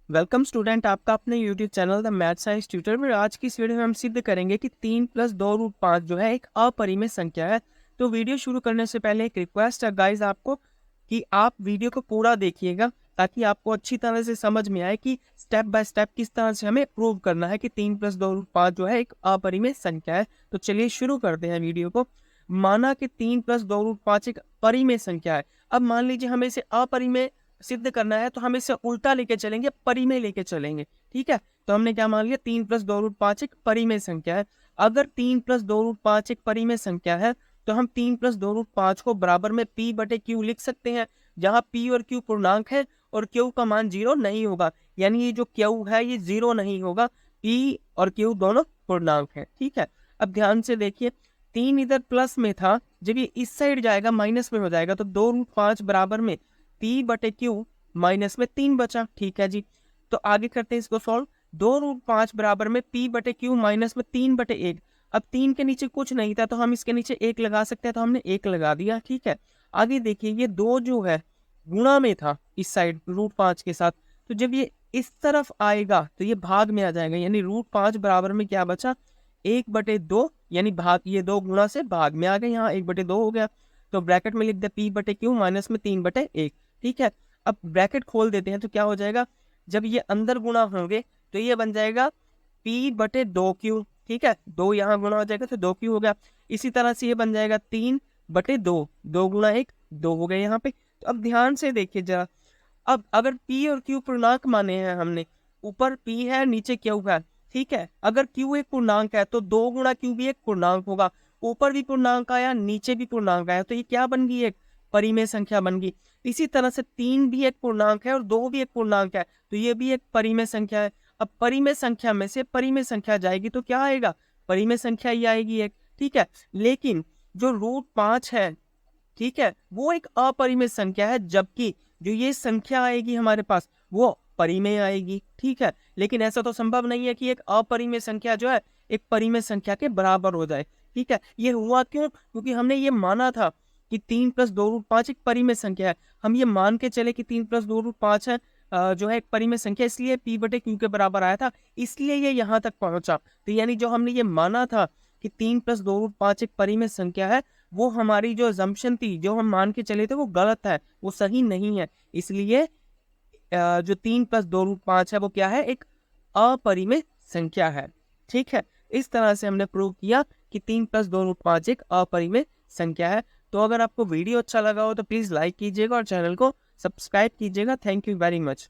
Welcome student, आपका अपने YouTube channel the math science tutor में। आज की इस वीडियो में हम सिद्ध करेंगे कि 3 + 2√5 जो है एक अपरिमेय संख्या है। तो वीडियो शुरू करने से पहले एक रिक्वेस्ट है गाइस आपको कि आप वीडियो को पूरा देखिएगा ताकि आपको अच्छी तरह से समझ में आए कि स्टेप बाय स्टेप किस तरह से हमें प्रूव करना है कि 3 + 2√5 जो है एक अपरिमेय संख्या है। तो चलिए शुरू करते हैं वीडियो को। माना कि 3 + 2√5 एक परिमेय संख्या है। अब मान लीजिए हमें इसे अपरिमेय सिद्ध करना है तो हम इसे उल्टा लेके चलेंगे, परिमेय लेके चलेंगे। ठीक है, तो हमने क्या मान लिया, 3 + 2√5 एक परिमेय संख्या है। अगर 3 + 2√5 एक परिमेय संख्या है तो हम 3 + 2√5 को बराबर में p/q लिख सकते हैं, जहां p और q पूर्णांक है और q का मान 0 नहीं होगा। यानी ये जो q है ये 0 नहीं होगा, p और q दोनों पूर्णांक है। ठीक है, अब ध्यान से देखिए, 3 इधर प्लस में था, जब ये इस साइड जाएगा माइनस में हो जाएगा, तो 2√5 बराबर में p/q माइनस में 3 बचा। ठीक है जी, तो आगे करते हैं इसको सॉल्व। 2√5 बराबर में p/q माइनस में 3/1। अब 3 के नीचे कुछ नहीं था तो हम इसके नीचे 1 लगा सकते हैं, तो हमने 1 लगा दिया। ठीक है, आगे देखिए, ये 2 जो है गुणा में था इस साइड √5 के साथ, तो जब ये इस तरफ आएगा तो ये भाग में आ जाएगा, यानी √5 बराबर में क्या बचा, 1/2। यानी भाग, ये 2 गुणा से भाग में आ गए, यहाँ 1/2 हो गया। तो ब्रैकेट में लिख दे p/q माइनस में 3/1। ठीक है, अब ब्रैकेट खोल देते हैं तो क्या हो जाएगा, जब ये अंदर गुणा होंगे तो ये बन जाएगा p/2q। ठीक है, 2 यहाँ गुणा हो जाएगा तो 2q हो गया। इसी तरह से ये बन जाएगा 3/2, 2 गुणा 1, 2 हो गए यहाँ पे। तो अब ध्यान से देखिए जरा, अब अगर p और q पूर्णांक माने हैं हमने, ऊपर p है नीचे q है। ठीक है, अगर q एक पूर्णांक है तो 2 गुणा q भी एक पूर्णांक होगा। ऊपर भी पूर्णांक आया, नीचे भी पूर्णांक आया, तो ये क्या बन गई, एक परिमेय संख्या बन गई। इसी तरह से 3 भी एक पूर्णांक है और 2 भी एक पूर्णांक है, तो ये भी एक परिमेय संख्या है। अब परिमेय संख्या में से परिमेय संख्या जाएगी तो क्या आएगा, परिमेय संख्या ही आएगी एक। ठीक है, लेकिन जो √5 है, ठीक है, वो एक अपरिमेय संख्या है, जबकि जो ये संख्या आएगी हमारे पास वो परिमेय आएगी। ठीक है, लेकिन ऐसा तो संभव नहीं है कि एक अपरिमेय संख्या जो है एक परिमेय संख्या के बराबर हो जाए। ठीक है, ये हुआ क्यों, क्योंकि हमने ये माना था कि 3 + 2√5 एक परिमेय संख्या है। हम ये मान के चले कि 3 + 2√5 है, जो है एक परिमेय संख्या, इसलिए p/q के बराबर आया था, इसलिए ये यहाँ तक पहुंचा। तो यानी जो हमने ये माना था कि 3 + 2√5 एक परिमेय संख्या है, वो हमारी जो assumption थी, जो हम मान के चले थे, वो गलत है, वो सही नहीं है। इसलिए जो 3 + 2√5 है वो क्या है, एक अपरिमेय संख्या है। ठीक है, इस तरह से हमने प्रूव किया कि 3 + 2√5 एक अपरिमेय संख्या है। तो अगर आपको वीडियो अच्छा लगा हो तो प्लीज़ लाइक कीजिएगा और चैनल को सब्सक्राइब कीजिएगा। Thank you very much.